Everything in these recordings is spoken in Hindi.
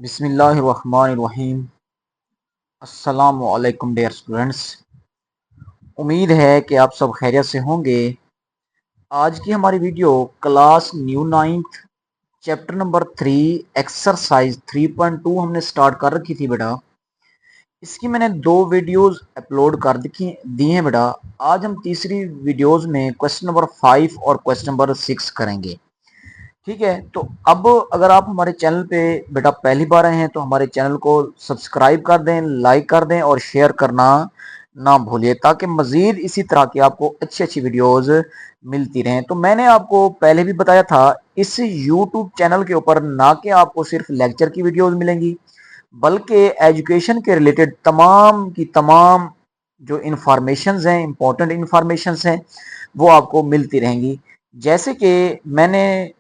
बिस्मिल्लाहिर्रहमानिर्रहीम। अस्सलामु अलैकुम डियर स्टूडेंट्स। उम्मीद है कि आप सब खैरियत से होंगे। आज की हमारी video class new ninth chapter number 3 exercise 3.2 हमने स्टार्ट कर रखी थी बेटा। इसकी मैंने 2 वीडियोस अपलोड कर दी हैं बेटा। आज हम तीसरी वीडियोस में क्वेश्चन नंबर 5 और क्वेश्चन नंबर 6 करेंगे। ठीक है, तो अब अगर आप हमारे चैनल पे बेटा पहली बार आए हैं तो हमारे चैनल को सब्सक्राइब कर दें, लाइक कर दें और शेयर करना ना भूलिए, ताकि मजीद इसी तरह की आपको अच्छी अच्छी वीडियोस मिलती रहें। तो मैंने आपको पहले भी बताया था, इस यूट्यूब चैनल के ऊपर ना कि आपको सिर्फ लेक्चर की वीडियोस मिलेंगी, बल्कि एजुकेशन के रिलेटेड तमाम की तमाम जो इंफॉर्मेशंस हैं, इंपॉर्टेंट इंफॉर्मेशंस हैं, वो आपको मिलती रहेंगी। जैसे कि मैंने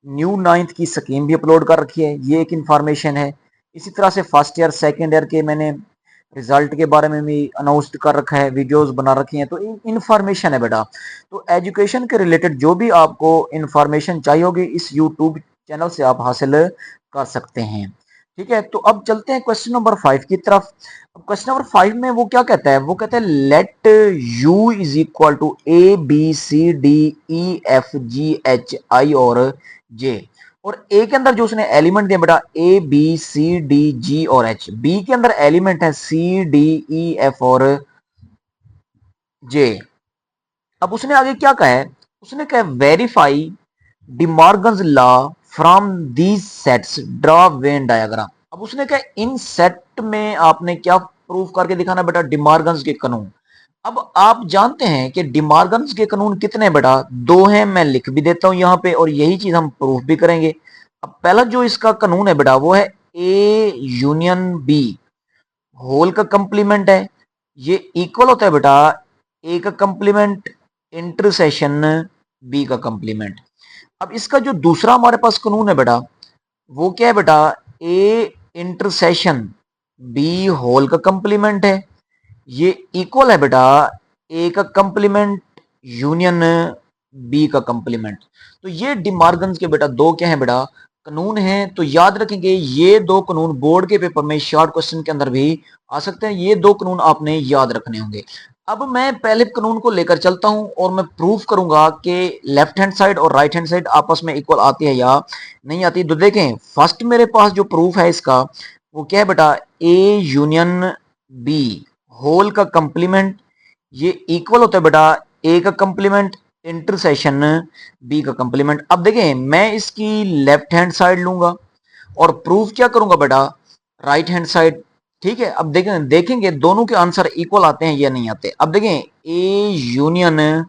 न्यू नाइन्थ की स्कीम भी अपलोड कर रखी है, ये एक इन्फॉर्मेशन है। इसी तरह से फर्स्ट ईयर सेकेंड ईयर के मैंने रिजल्ट के बारे में भी अनाउंस कर रखा है, वीडियोस बना रखी हैं। तो इन्फॉर्मेशन है बेटा। तो एजुकेशन के रिलेटेड जो भी आपको इन्फॉर्मेशन चाहिए होगी, इस यूट्यूब चैनल से आप हासिल कर सकते हैं। ठीक है, तो अब चलते हैं क्वेश्चन नंबर 5 की तरफ। क्वेश्चन नंबर 5 में वो क्या कहता है, वो कहता है let U is equal to A B C D E F G H I और जे। और ए के अंदर जो उसने एलिमेंट दिया बेटा, A B C D G और एच। बी के अंदर एलिमेंट है सी डी ई एफ और जे। अब उसने आगे क्या कहा है, उसने कहा verify De Morgan's law from these sets, draw Venn diagram. अब उसने कहा इन सेट में आपने क्या प्रूफ करके दिखाना बेटा, डिमॉर्गन्स के कानून। अब आप जानते हैं कि डिमॉर्गन्स के कानून कितने बेटा, 2 हैं। मैं लिख भी देता हूं यहां पे और यही चीज हम प्रूफ भी करेंगे। अब पहला जो इसका कानून है बेटा, वो है ए यूनियन बी। होल का कंप्लीमेंट है, ये इक्वल होता है बेटा ए का कंप्लीमेंट इंटरसेशन बी का कंप्लीमेंट। अब इसका जो दूसरा हमारे पास कानून है बेटा, वो क्या है बेटा, ए इंटरसेशन बी होल का कंप्लीमेंट है, ये इक्वल है बेटा ए का कंप्लीमेंट यूनियन बी का कंप्लीमेंट। तो ये डिमॉर्गन्स के बेटा 2 क्या है बेटा, कानून है। तो याद रखेंगे ये 2 कानून बोर्ड के पेपर में शॉर्ट क्वेश्चन के अंदर भी आ सकते हैं। ये 2 कानून आपने याद रखने होंगे। अब मैं पहले कानून को लेकर चलता हूं और मैं प्रूफ करूंगा कि लेफ्ट हैंड साइड और राइट हैंड साइड आपस में इक्वल आती है या नहीं आती। तो देखें, फर्स्ट मेरे पास जो प्रूफ है इसका, वो क्या है बेटा, ए यूनियन बी होल का कंप्लीमेंट, ये इक्वल होता है बेटा ए का कंप्लीमेंट इंटरसेशन बी का कंप्लीमेंट। अब देखें, मैं इसकी लेफ्ट हैंड साइड लूंगा और प्रूफ क्या करूंगा बेटा, राइट हैंड साइड। ठीक है, अब देखेंगे दोनों के आंसर इक्वल आते हैं या नहीं आते। अब देखें, ए यूनियन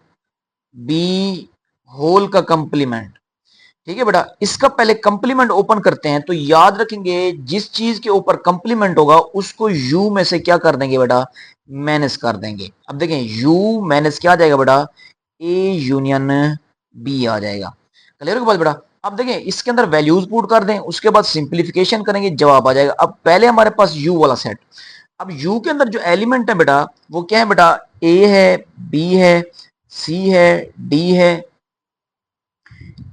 बी होल का कंप्लीमेंट। ठीक है बेटा, इसका पहले कंप्लीमेंट ओपन करते हैं। तो याद रखेंगे, जिस चीज के ऊपर कंप्लीमेंट होगा उसको यू में से क्या कर देंगे बेटा, माइनस कर देंगे। अब देखें, यू माइनस क्या आ जाएगा बेटा, ए यूनियन बी आ जाएगा। क्लियर हो बात बेटा। अब देखें, इसके अंदर वैल्यूज पुट कर दें, उसके बाद सिंप्लीफिकेशन करेंगे, जवाब आ जाएगा। अब पहले हमारे पास यू वाला सेट। अब यू के अंदर जो एलिमेंट है बेटा, वो क्या है बेटा, ए है, बी है, सी है, डी है,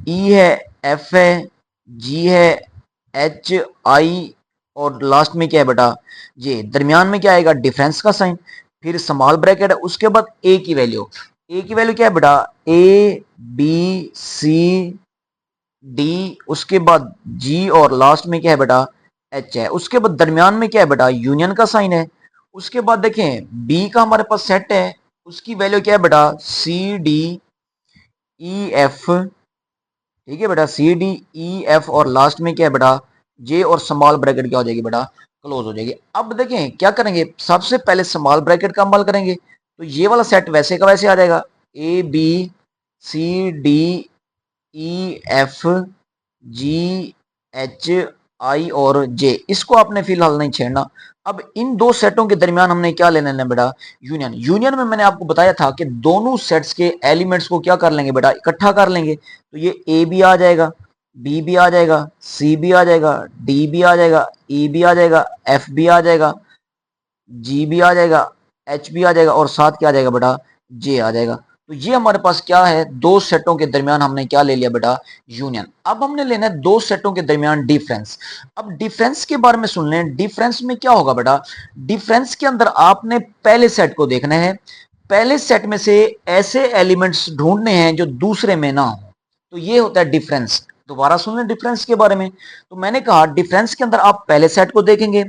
ई है, एफ है, जी है, एच, आई और लास्ट में क्या है बेटा, ये। दरमियान में क्या आएगा, डिफरेंस का साइन, फिर स्मॉल ब्रैकेट है, उसके बाद ए की वैल्यू। ए की वैल्यू क्या है बेटा, ए बी सी डी, उसके बाद जी और लास्ट में क्या है बेटा, एच है। उसके बाद दरमियान में क्या है बेटा, यूनियन का साइन है। उसके बाद देखें, बी का हमारे पास सेट है, उसकी वैल्यू क्या है बेटा, सी डी ई एफ। ठीक है बेटा, सी डी ई एफ और लास्ट में क्या है बेटा, जे और स्मॉल ब्रैकेट क्या हो जाएगी बेटा, क्लोज हो जाएगी। अब देखें क्या करेंगे, सबसे पहले स्मॉल ब्रैकेट का अमल करेंगे। तो ये वाला सेट वैसे का वैसे आ जाएगा, A B C D E F G H I और जे। इसको आपने फिलहाल नहीं छेड़ना। अब इन 2 सेटों के दरमियान हमने क्या लेना है बेटा, यूनियन। यूनियन में मैंने आपको बताया था कि दोनों सेट्स के एलिमेंट्स को क्या कर लेंगे बेटा, इकट्ठा कर लेंगे। तो ये ए भी आ जाएगा, बी भी आ जाएगा, सी भी आ जाएगा, डी भी आ जाएगा, ई भी आ जाएगा, एफ भी आ जाएगा, जी भी आ जाएगा, एच भी आ जाएगा और साथ क्या आ जाएगा बेटा, जे आ जाएगा। तो ये हमारे पास क्या है, दो सेटों के दरमियान हमने क्या ले लिया बेटा, यूनियन। अब हमने लेना है दो सेटों के दरमियान डिफरेंस। अब डिफरेंस के बारे में सुन लें, डिफरेंस में क्या होगा बेटा, डिफरेंस के अंदर आपने पहले सेट को देखना है, पहले सेट में से ऐसे एलिमेंट्स ढूंढने हैं जो दूसरे में ना हो, तो ये होता है डिफरेंस। दोबारा सुन लें डिफरेंस के बारे में। तो मैंने कहा डिफरेंस के अंदर आप पहले सेट को देखेंगे,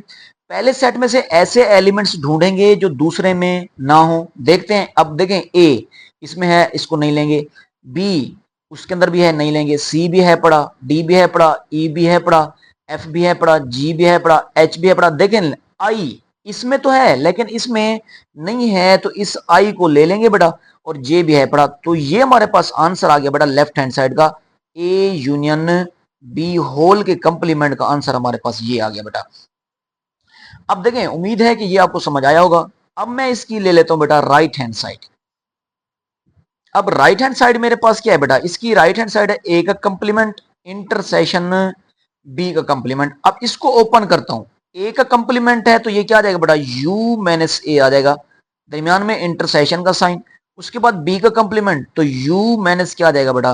पहले सेट में से ऐसे एलिमेंट्स ढूंढेंगे जो दूसरे में ना हो। देखते हैं, अब देखें ए इसमें है, इसको नहीं लेंगे, बी उसके अंदर भी है, नहीं लेंगे, सी भी है पड़ा, डी भी है पड़ा, ई भी है पड़ा, एफ भी है पड़ा, जी भी है पड़ा, एच भी है पड़ा। देखें आई इसमें तो है लेकिन इसमें नहीं है, तो इस आई को ले लेंगे बेटा, और जे भी है पड़ा। तो ये हमारे पास आंसर आ गया बेटा लेफ्ट हैंड साइड का, ए यूनियन बी होल के कंप्लीमेंट का आंसर हमारे पास ये आ गया बेटा। अब देखें, उम्मीद है कि ये आपको समझ आया होगा। अब मैं इसकी ले लेता हूं बेटा राइट हैंड साइड। अब राइट हैंड साइड मेरे पास क्या है बेटा, इसकी राइट हैंड साइड है ए का कंप्लीमेंट इंटरसेशन बी का कंप्लीमेंट। अब इसको ओपन करता हूं, ए का कंप्लीमेंट है तो ये क्या आ जाएगा बेटा, यू माइनस ए आ जाएगा, दरमियान में इंटरसेशन का साइन। उसके बाद बी का कंप्लीमेंट तो यू माइनस क्या आ जाएगा बेटा,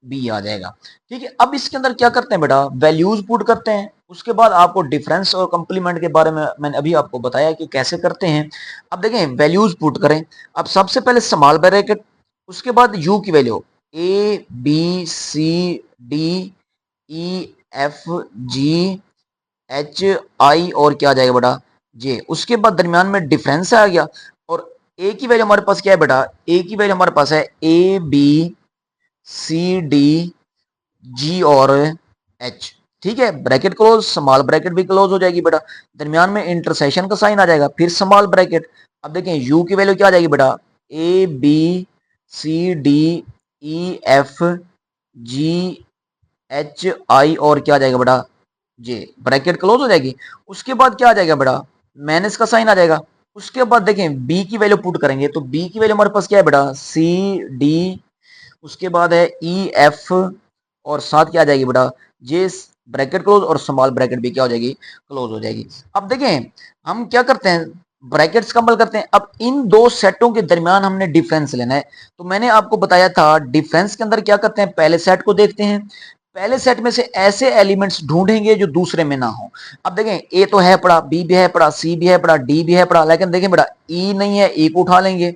बी आ जाएगा। ठीक है, अब इसके अंदर क्या करते हैं बेटा, वैल्यूज पुट करते हैं। उसके बाद आपको डिफरेंस और कंप्लीमेंट के बारे में मैंने अभी आपको बताया कि कैसे करते हैं। अब देखें, वैल्यूज पुट करें। अब सबसे पहले स्मॉल ब्रैकेट, उसके बाद यू की value A B C D E F G H I और क्या आ जाएगा बेटा, जे। उसके बाद दरमियान में डिफरेंस आ गया, और ए की वैल्यू हमारे पास क्या है बेटा, ए की वैल्यू हमारे पास है ए बी सी डी जी और एच। ठीक है, ब्रैकेट क्लोज, स्मॉल ब्रैकेट भी क्लोज हो जाएगी बेटा, दरमियान में इंटरसेक्शन का साइन आ जाएगा, फिर स्मॉल ब्रैकेट। अब देखें यू की वैल्यू क्या आ जाएगी बेटा, A B C D E F G H I और क्या आ जाएगा बेटा, जे। ब्रैकेट क्लोज हो जाएगी। उसके बाद क्या आ जाएगा बेटा, माइनस का साइन आ जाएगा। उसके बाद देखें बी की वैल्यू पुट करेंगे, तो बी की वैल्यू हमारे पास क्या है बेटा, सी डी, उसके बाद है ई एफ और साथ क्या आ जाएगी बेटा, जे। ब्रैकेट क्लोज और स्मॉल ब्रैकेट भी क्या हो जाएगी, क्लोज हो जाएगी। अब देखें हम क्या करते हैं, ब्रैकेट्स कंपल करते हैं। अब इन दो सेटों के दरमियान हमने डिफरेंस लेना है। तो मैंने आपको बताया था डिफरेंस के अंदर क्या करते हैं, पहले सेट को देखते हैं, पहले सेट में से ऐसे एलिमेंट्स ढूंढेंगे जो दूसरे में ना हो। अब देखें, ए तो है पड़ा, बी भी है पड़ा, सी भी है पड़ा, डी भी है पड़ा, लेकिन देखें बेटा ई नहीं है, ई को उठा लेंगे,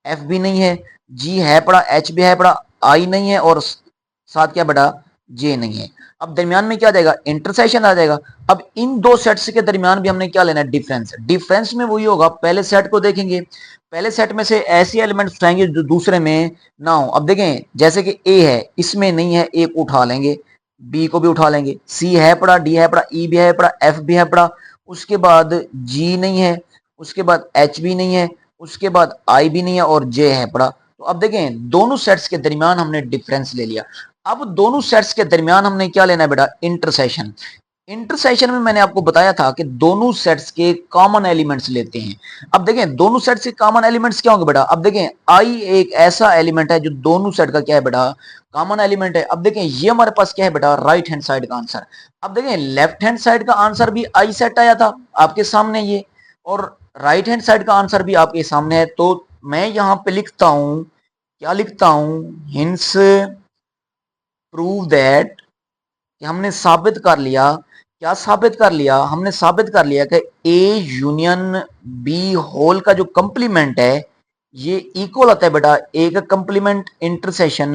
एफ भी नहीं है, जी है पड़ा, एच भी है पड़ा, आई नहीं है, और साथ क्या बेटा, जे नहीं है। अब दरमियान में क्या आ जाएगा, इंटरसेक्शन आ जाएगा। अब इन दो सेट्स के दरमियान भी हमने क्या लेना है, डिफरेंस। डिफरेंस में वही होगा, पहले सेट को देखेंगे, पहले सेट में से ऐसे एलिमेंट्स उठाएंगे जो दूसरे में ना हो। अब देखें, जैसे कि ए है, इसमें नहीं है, ए को उठा लेंगे, बी को भी उठा लेंगे, सी है पड़ा, डी है पड़ा, ई भी है पड़ा, एफ भी है पड़ा, उसके बाद जी नहीं है, उसके बाद एच भी नहीं है, उसके बाद आई भी नहीं है, और जे है पड़ा। तो अब देखें, दोनों सेट्स के दरमियान हमने डिफरेंस ले लिया। अब दोनों सेट्स के दरमियान हमने क्या लेना है बेटा, इंटरसेक्शन। इंटरसेक्शन में मैंने आपको बताया था कि दोनों सेट्स के कॉमन एलिमेंट्स लेते हैं। अब देखें, दोनों सेट्स के कॉमन एलिमेंट्स क्या होंगे बेटा, अब देखें आई एक ऐसा एलिमेंट है जो दोनों सेट का क्या है बेटा, कॉमन एलिमेंट है। अब देखें ये हमारे पास क्या है बेटा, राइट हैंड साइड का आंसर। अब देखें लेफ्ट हैंड साइड का आंसर भी आई सेट आया था आपके सामने ये, और राइट हैंड साइड का आंसर भी आपके सामने है। तो मैं यहां पे लिखता हूं, क्या लिखता हूं, हिंस प्रूव दैट, कि हमने साबित कर लिया, क्या साबित कर लिया, हमने साबित कर लिया कि ए यूनियन बी होल का जो कंप्लीमेंट है ये इक्वल होता है बेटा ए का कंप्लीमेंट इंटरसेक्शन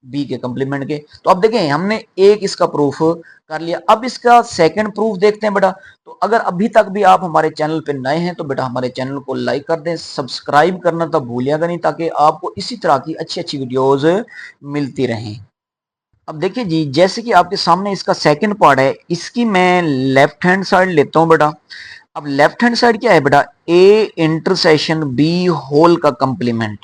बी के कंप्लीमेंट के। तो अब देखें, हमने एक इसका प्रूफ कर लिया। अब इसका सेकंड प्रूफ देखते हैं बेटा। तो अगर अभी तक भी आप हमारे चैनल पे नए हैं तो बेटा हमारे चैनल को लाइक कर दें, सब्सक्राइब करना तो भूलिएगा नहीं, ताकि आपको इसी तरह की अच्छी अच्छी वीडियोज मिलती रहें। अब देखिए जी, जैसे कि आपके सामने इसका सेकंड पार्ट है, इसकी मैं लेफ्ट हैंड साइड लेता हूं बेटा। अब लेफ्ट हैंड साइड क्या है बेटा, ए इंटरसेक्शन बी होल का कंप्लीमेंट,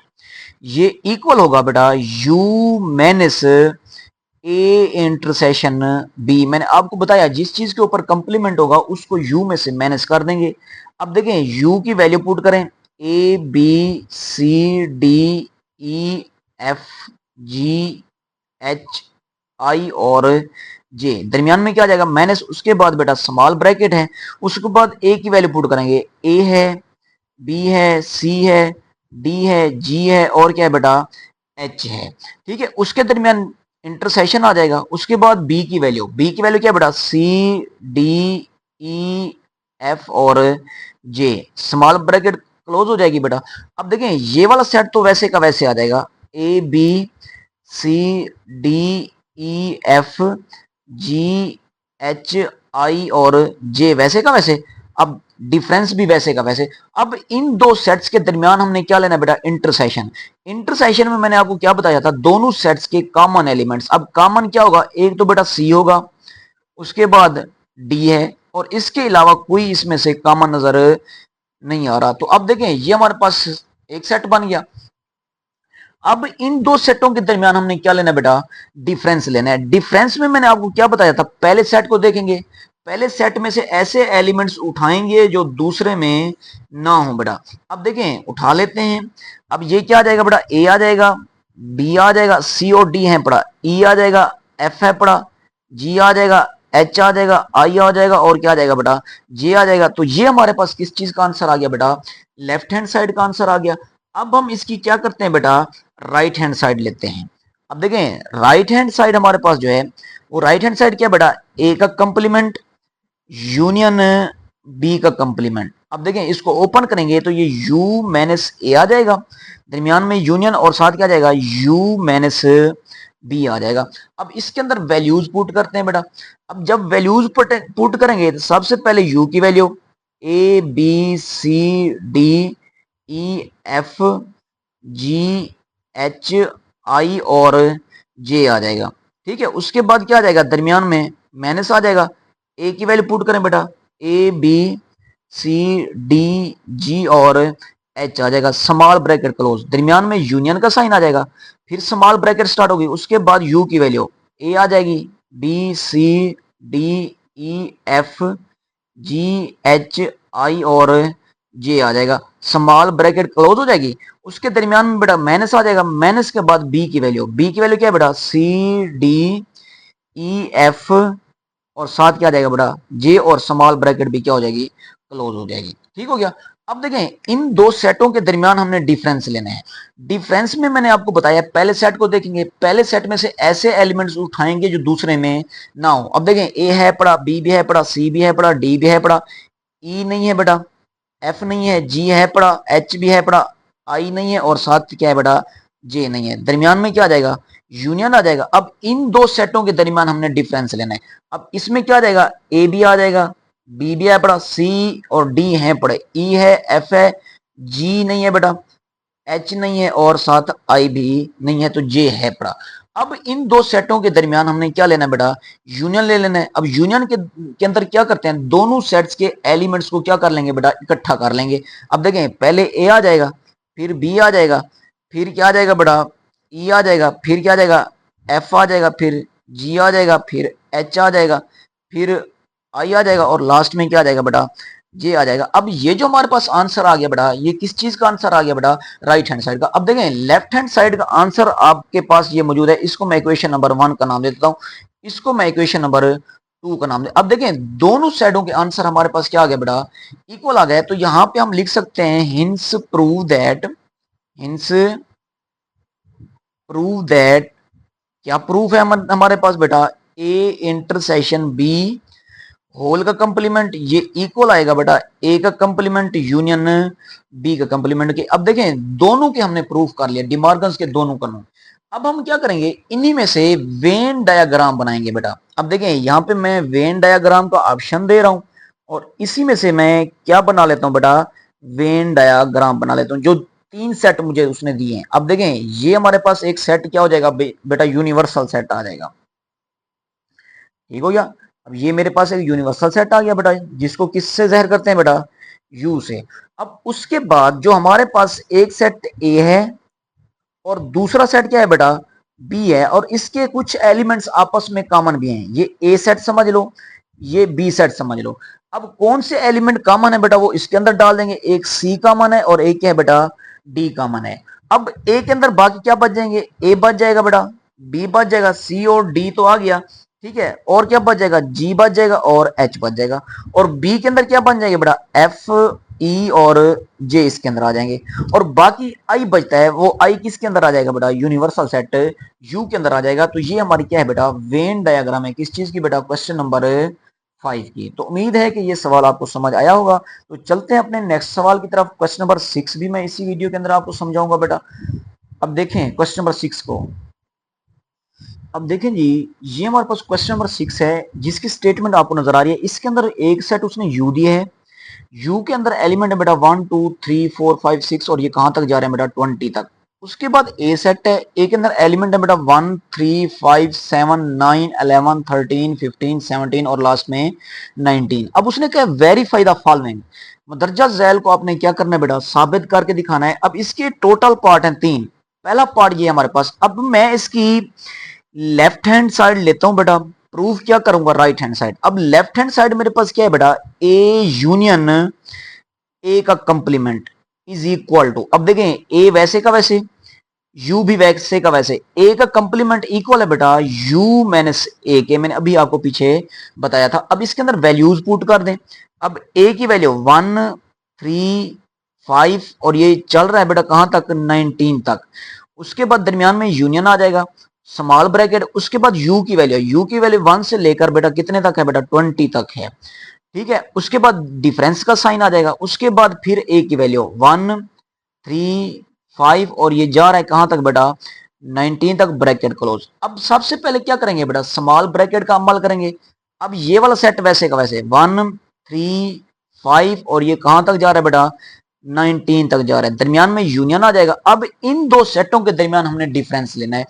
ये इक्वल होगा बेटा U minus A intersection B. मैंने आपको बताया जिस चीज के ऊपर कंप्लीमेंट होगा उसको यू में से माइनस कर देंगे। अब देखें यू की वैल्यू पुट करें, A B C D E F G H I और जे, दरमियान में क्या आ जाएगा, माइनस। उसके बाद बेटा स्मॉल ब्रैकेट है, उसके बाद ए की वैल्यू पुट करेंगे, ए है, बी है, सी है, डी है, जी है और क्या है बेटा, एच है। ठीक है, उसके दरमियान इंटरसेक्शन आ जाएगा। उसके बाद बी की वैल्यू, बी की वैल्यू क्या है बेटा, सी डी ई एफ और जे, स्मॉल ब्रैकेट क्लोज हो जाएगी बेटा। अब देखें ये वाला सेट तो वैसे का वैसे आ जाएगा, A B C D E F G H I और जे वैसे का वैसे। अब डिफरेंस भी वैसे का वैसे। अब इन दो सेट्स के दरमियान हमने क्या लेना बेटा, इंटरसेक्शन। इंटरसेक्शन में मैंने आपको क्या बताया था, दोनों सेट्स के कॉमन एलिमेंट्स। अब कॉमन क्या होगा, एक तो बेटा सी होगा, उसके बाद डी है और इसके अलावा कोई इसमें से कॉमन नजर नहीं आ रहा। तो अब देखें ये हमारे पास एक सेट बन गया। अब इन दो सेटों के दरमियान हमने क्या लेना बेटा, डिफरेंस लेना है। डिफरेंस में मैंने आपको क्या बताया था, पहले सेट को देखेंगे, पहले सेट में से ऐसे एलिमेंट्स उठाएंगे जो दूसरे में ना हो बेटा। अब देखें उठा लेते हैं। अब ये क्या आ जाएगा बेटा, ए आ जाएगा, बी आ जाएगा, सी और डी है पड़ा, ई आ जाएगा, एफ है पड़ा, जी आ जाएगा, एच आ जाएगा, आई आ जाएगा और क्या आ जाएगा बेटा, जे आ जाएगा। तो ये हमारे पास किस चीज का आंसर आ गया बेटा, लेफ्ट हैंड साइड का आंसर आ गया। अब हम इसकी क्या करते हैं बेटा, राइट हैंड साइड लेते हैं। अब देखें राइट हैंड साइड हमारे पास जो है वो राइट हैंड साइड क्या बेटा, ए का कंप्लीमेंट यूनियन बी का कंप्लीमेंट। अब देखें इसको ओपन करेंगे तो ये यू माइनस ए आ जाएगा, दरमियान में यूनियन और साथ क्या आ जाएगा, यू माइनस बी आ जाएगा। अब इसके अंदर वैल्यूज पुट करते हैं बेटा। अब जब वैल्यूज पुट करेंगे तो सबसे पहले यू की value A B C D E F G H I और जे आ जाएगा। ठीक है, उसके बाद क्या आ जाएगा, दरमियान में माइनस आ जाएगा। ए की वैल्यू पुट करें बेटा, A B C D G और एच आ जाएगा, स्मॉल ब्रैकेट क्लोज, दरमियान में यूनियन का साइन आ जाएगा, फिर स्मॉल ब्रैकेट स्टार्ट होगी। उसके बाद यू की वैल्यू ए आ जाएगी, B C D E F G H I और जे आ जाएगा, स्मॉल ब्रैकेट क्लोज हो जाएगी। उसके दरमियान में बेटा माइनस आ जाएगा, माइनस के बाद बी की वैल्यू, बी की वैल्यू क्या है बेटा, सी डी ई एफ और साथ क्या आ जाएगा बेटा, जे और स्मॉल ब्रैकेट भी क्या हो जाएगी, क्लोज हो जाएगी। ठीक हो गया। अब देखें इन दो सेटों के दरमियान हमने डिफरेंस लेना है। डिफरेंस में मैंने आपको बताया पहले सेट को देखेंगे, पहले सेट में से ऐसे एलिमेंट्स उठाएंगे जो दूसरे में ना हो। अब देखें ए है पड़ा, बी भी है पड़ा, सी भी है पड़ा, डी भी है पड़ा, ई नहीं है बेटा, एफ नहीं है, जी है पड़ा, एच भी है पड़ा, आई नहीं है और साथ क्या है बेटा, जे नहीं है। दरमियान में क्या आ जाएगा, यूनियन आ जाएगा। अब इन दो सेटों के दरमियान हमने डिफरेंस लेना है। अब इसमें क्या आ जाएगा, ए बी आ जाएगा, बी भी है पड़ा, सी और डी है पड़े, ई है, एफ है, जी नहीं है बेटा, एच नहीं है और साथ आई भी नहीं है, तो जे है पड़ा। अब इन दो सेटों के दरमियान हमने क्या लेना है बेटा, यूनियन ले लेना है। अब यूनियन के अंदर क्या करते हैं, दोनों सेट्स के एलिमेंट्स को क्या कर लेंगे बेटा, इकट्ठा कर लेंगे। अब देखें पहले ए आ जाएगा, फिर बी आ जाएगा, फिर क्या आ जाएगा बेटा, ई आ जाएगा, फिर क्या आ जाएगा, एफ आ जाएगा, फिर जी आ जाएगा, फिर एच आ जाएगा, फिर आई आ जाएगा और लास्ट में क्या आ जाएगा बेटा, जे आ जाएगा। अब ये जो हमारे पास आंसर आ गया बेटा, ये किस चीज का आंसर आ गया बेटा, राइट हैंड साइड का। अब देखें लेफ्ट हैंड साइड का आंसर आपके पास ये मौजूद है, इसको मैं इक्वेशन नंबर 1 का नाम दे देता हूं, इसको मैं इक्वेशन नंबर 2 का नाम दे। अब देखें दोनों साइडों के आंसर हमारे पास क्या आ गया बेटा, इक्वल आ गया। तो यहां पे हम लिख सकते हैं hints prove that, hints prove that, क्या प्रूफ है हमारे पास बेटा, ए इंटरसेक्शन बी होल का कंप्लीमेंट ये इक्वल आएगा बेटा ए का कंप्लीमेंट यूनियन बी का कंप्लीमेंट के। अब देखें दोनों के हमने प्रूफ कर लिया, डिमार्गन्स के दोनों कानून। अब हम क्या करेंगे, इन्हीं में से वेन डायग्राम बनाएंगे बेटा। अब देखें यहाँ पे मैं वेन डायग्राम का ऑप्शन दे रहा हूं और इसी में से मैं क्या बना लेता हूं बेटा, वेन डायग्राम बना लेता हूं, जो 3 सेट मुझे उसने दिए हैं। अब देखें ये हमारे पास एक सेट क्या हो जाएगा बेटा, यूनिवर्सल सेट आ जाएगा। ठीक हो गया। अब ये मेरे पास एक यूनिवर्सल सेट आ गया बेटा, जिसको किससे ज़हर करते हैं बेटा, यू से। अब उसके बाद जो हमारे पास एक सेट ए है और दूसरा सेट क्या है बेटा, बी है, और इसके कुछ एलिमेंट्स आपस में कॉमन भी हैं। ये ए सेट समझ लो, ये बी सेट समझ लो। अब कौन से एलिमेंट कॉमन है बेटा, वो इसके अंदर डाल देंगे। एक सी कॉमन है और एक क्या है बेटा, डी कॉमन है। अब ए के अंदर बाकी क्या बच जाएंगे, ए बच जाएगा बेटा, बी बच जाएगा, सी और डी तो आ गया। ठीक है, और क्या बच जाएगा, जी बच जाएगा और एच बच जाएगा, और बी के अंदर क्या बन जाएंगे बेटा, एफ, ई और जे इसके अंदर आ जाएंगे, और बाकी आई बचता है, वो आई किसके अंदर आ जाएगा बेटा, यूनिवर्सल सेट यू के अंदर आ जाएगा। तो ये हमारी क्या है बेटा, वेन डायग्राम है, किस चीज की बेटा, क्वेश्चन नंबर 5 की। तो उम्मीद है कि ये सवाल आपको समझ आया होगा। तो चलते हैं अपने नेक्स्ट सवाल की तरफ। क्वेश्चन नंबर 6 भी मैं इसी वीडियो के अंदर आपको समझाऊंगा बेटा। अब देखें क्वेश्चन नंबर 6 को। अब देखें जी, ये हमारे पास क्वेश्चन नंबर 6 है, जिसकी स्टेटमेंट आपको नजर आ रही है। इसके अंदर एक सेट उसने यू दिया है, यू के अंदर एलिमेंट है बेटा 1 2 3 4 5 6, और ये कहां तक जा रहे हैं बेटा, 20 तक। उसके बाद ए सेट है, ए के अंदर एलिमेंट है बेटा 1 3 5 7 9 11 13 15 17 और लास्ट में 19। अब उसने कहा वेरीफाई द फॉलोइंग, मदरजा झैल को आपने क्या करना है बेटा, साबित करके दिखाना है। अब इसके टोटल पार्ट हैं 3। पहला पार्ट ये हमारे पास, अब मैं इसकी लेफ्ट हैंड साइड लेता हूं बेटा, प्रूफ क्या करूंगा, राइट हैंड साइड। अब लेफ्ट हैंड साइड मेरे पास क्या है बेटा, ए यूनियन ए का कंप्लीमेंट इज इक्वल टू, अब देखें ए वैसे का वैसे, यू भी वैसे का वैसे, ए का कंप्लीमेंट इक्वल है बेटा यू माइनस ए के, मैंने अभी आपको पीछे बताया था। अब इसके अंदर वैल्यूज पुट कर दें। अब ए की वैल्यू 1 3 5 और ये चल रहा है बेटा कहां तक, 19 तक। उसके बाद दरमियान में यूनियन आ जाएगा, स्मॉल ब्रैकेट, उसके बाद यू की वैल्यू 1 से लेकर बेटा कितने तक है बेटा, 20 तक है। ठीक है, उसके बाद डिफरेंस का साइन आ जाएगा, उसके बाद फिर ए की वैल्यू 1 3 5 और ये जा रहा है कहां तक बेटा, 19 तक, ब्रैकेट क्लोज। अब सबसे पहले क्या करेंगे बेटा, स्मॉल ब्रैकेट का अमल करेंगे। अब ये वाला सेट वैसे का वैसे 1 3 5 और ये कहां तक जा रहा है बेटा, 19 तक जा रहा है, दरमियान में यूनियन आ जाएगा। अब इन दो सेटों के दरमियान हमने डिफरेंस लेना है।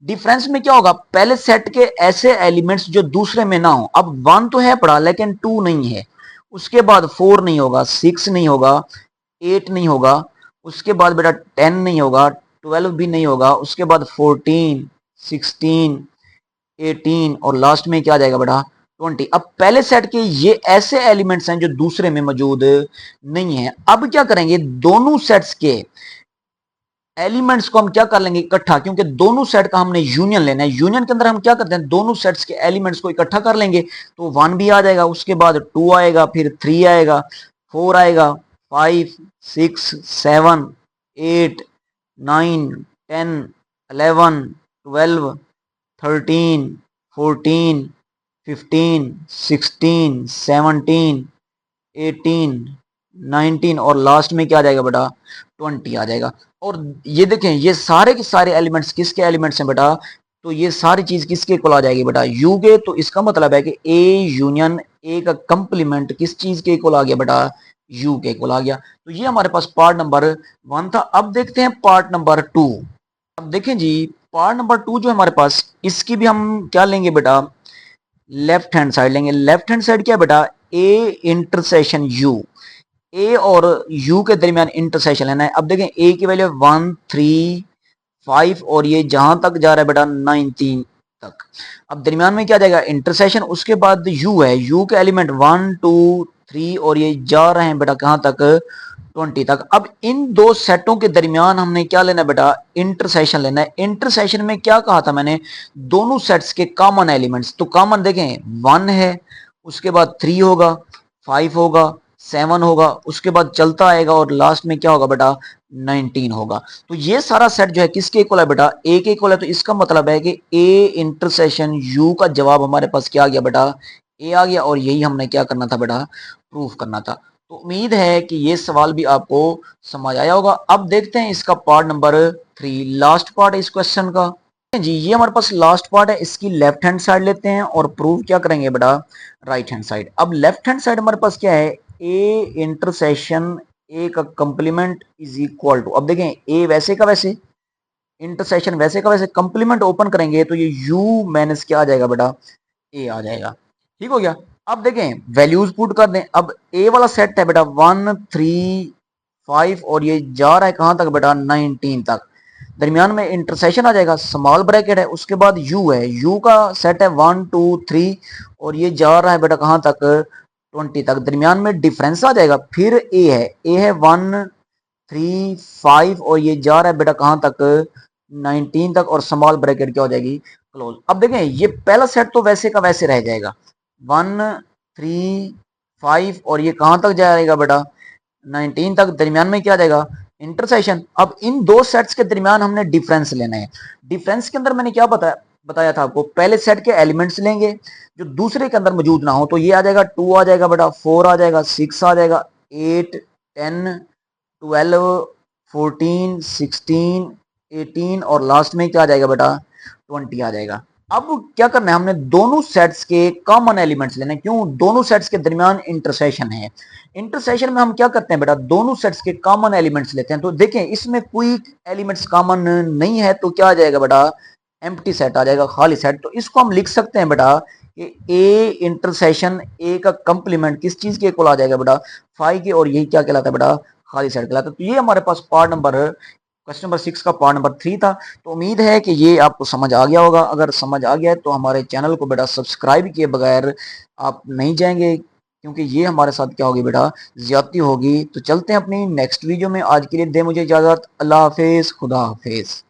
डिफरेंस में क्या होगा, पहले सेट के ऐसे एलिमेंट्स जो दूसरे में ना हो। अब 1 तो है पड़ा लेकिन 2 नहीं है, उसके बाद 4 नहीं होगा, 6 नहीं होगा, 8 नहीं होगा, उसके बाद बेटा 10 नहीं होगा, 12 भी नहीं होगा, उसके बाद 14 16 18 और लास्ट में क्या आ जाएगा बेटा, 20। अब पहले सेट के ये ऐसे एलिमेंट्स हैं जो दूसरे में मौजूद नहीं है। अब क्या करेंगे, दोनों सेट्स के एलिमेंट्स को हम क्या कर लेंगे, इकट्ठा, क्योंकि दोनों सेट का हमने यूनियन लेना है। यूनियन के अंदर हम क्या करते हैं, दोनों सेट्स के एलिमेंट्स को इकट्ठा कर लेंगे, तो 1 भी आ जाएगा, उसके बाद 2 आएगा, फिर 3 आएगा, 4 आएगा, 5 6 7 8 9 10 11 12 13 14 15 16 17 18 19 और लास्ट में क्या आ जाएगा बेटा, 20 आ जाएगा। और ये देखें, ये सारे के सारे एलिमेंट्स किसके एलिमेंट्स हैं बेटा, तो ये सारी चीज किसके इक्वल आ जाएगी बेटा, यू के। तो इसका मतलब है कि ए यूनियन ए का कंप्लीमेंट किस चीज के इक्वल आ गया बेटा, यू के इक्वल आ गया। तो ये हमारे पास पार्ट नंबर 1 था। अब देखते हैं पार्ट नंबर 2। अब देखें जी, पार्ट नंबर 2 जो हमारे पास, इसकी भी हम क्या लेंगे बेटा, लेफ्ट हैंड साइड लेंगे। लेफ्ट हैंड साइड क्या है बेटा, ए इंटरसेक्शन यू, ए और यू के दरमियान इंटरसेक्शन लेना है। अब देखें ए की वैल्यू 1 3 5 और ये जहां तक जा रहा है बेटा 19 तक। अब दरमियान में क्या जाएगा, इंटरसेक्शन, उसके बाद यू है, यू के एलिमेंट 1 2 3 और ये जा रहे हैं बेटा कहां तक, 20 तक। अब इन दो सेटों के दरमियान हमने क्या लेना है बेटा, इंटरसेक्शन लेना है। इंटरसेक्शन में क्या कहा था मैंने, दोनों सेट्स के कॉमन एलिमेंट्स। तो कॉमन देखें 1 है, उसके बाद 3 होगा, 5 होगा, 7 होगा, उसके बाद चलता आएगा और लास्ट में क्या होगा बेटा, 19 होगा। तो ये सारा सेट जो है किसके इक्वल है बेटा, ए के इक्वल है। तो इसका मतलब है कि ए इंटरसेक्शन यू का जवाब हमारे पास क्या आ गया बेटा, ए आ गया। और यही हमने क्या करना था बेटा, प्रूफ करना था। तो उम्मीद है कि ये सवाल भी आपको समझ आया होगा। अब देखते हैं इसका पार्ट नंबर 3, लास्ट पार्ट है इस क्वेश्चन का जी। ये हमारे पास लास्ट पार्ट है, इसकी लेफ्ट हैंड साइड लेते हैं और प्रूव क्या करेंगे बेटा, राइट हैंड साइड। अब लेफ्ट हैंड साइड हमारे पास क्या है, ए इंटरसेक्शन ए का कंप्लीमेंट इज इक्वल टू, अब देखें ए वैसे का वैसे, इंटरसेक्शन वैसे का वैसे, कंप्लीमेंट ओपन करेंगे तो ये यू माइनस क्या आ जाएगा बेटा, ए आ जाएगा। ठीक हो गया। अब देखें वैल्यूज पुट कर दें। अब ए वाला सेट है बेटा 1 3 5 और ये जा रहा है कहां तक बेटा, 19 तक। दरमियान में इंटरसेक्शन आ जाएगा, स्मॉल ब्रैकेट है, उसके बाद यू है, यू का सेट है 1 2 3 और ये जा रहा है बेटा कहां तक, 20 तक। दरमियान में डिफरेंस आ जाएगा, फिर ए है 1 3 5 और ये जा रहा है बेटा कहां तक, 19 तक और स्मॉल ब्रैकेट क्या हो जाएगी, क्लोज। अब देखें ये पहला सेट तो वैसे का वैसे रह जाएगा, 1 3 5 और ये कहां तक जाएगा बेटा, 19 तक। दरमियान में क्या आ जाएगा, इंटरसेक्शन। अब इन दो सेट्स के दरमियान हमने डिफरेंस लेना है। डिफरेंस के अंदर मैंने क्या बताया था आपको, पहले सेट के एलिमेंट्स लेंगे जो दूसरे के अंदर मौजूद ना हो, तो ये आ जाएगा 2 आ जाएगा बेटा, 4 आ जाएगा, 6 आ जाएगा, 8 10 12 14 16 18 और लास्ट में क्या आ जाएगा बेटा, 20 आ जाएगा। अब क्या करना है, हमने दोनों सेट्स के कॉमन एलिमेंट्स लेने, क्यों, दोनों सेट्स के दरमियान इंटरसेक्शन है। इंटरसेक्शन में हम क्या करते हैं बेटा, दोनों सेट्स के कॉमन एलिमेंट्स लेते हैं। तो देखें इसमें कोई एलिमेंट्स कॉमन नहीं है, तो क्या आ जाएगा बेटा, एम्प्टी सेट आ जाएगा, खाली सेट। तो इसको हम लिख सकते हैं बेटा कि ए इंटरसेक्शन ए का कंप्लीमेंट किस चीज के इक्वल आ जाएगा बेटा, 5 के, और यही क्या कहलाता है बेटा, खाली सेट कहलाता है। तो ये हमारे पास पार्ट नंबर, क्वेश्चन नंबर 6 का पार्ट नंबर 3 था। तो उम्मीद है कि ये आपको समझ आ गया होगा। अगर समझ आ गया है तो हमारे चैनल को बेटा सब्सक्राइब किए बगैर आप नहीं जाएंगे, क्योंकि ये हमारे साथ क्या होगी बेटा, ज्यादती होगी। तो चलते हैं अपनी नेक्स्ट वीडियो में, आज के लिए दे मुझे इजाजत, अल्लाह हाफिज, खुदा हाफिज।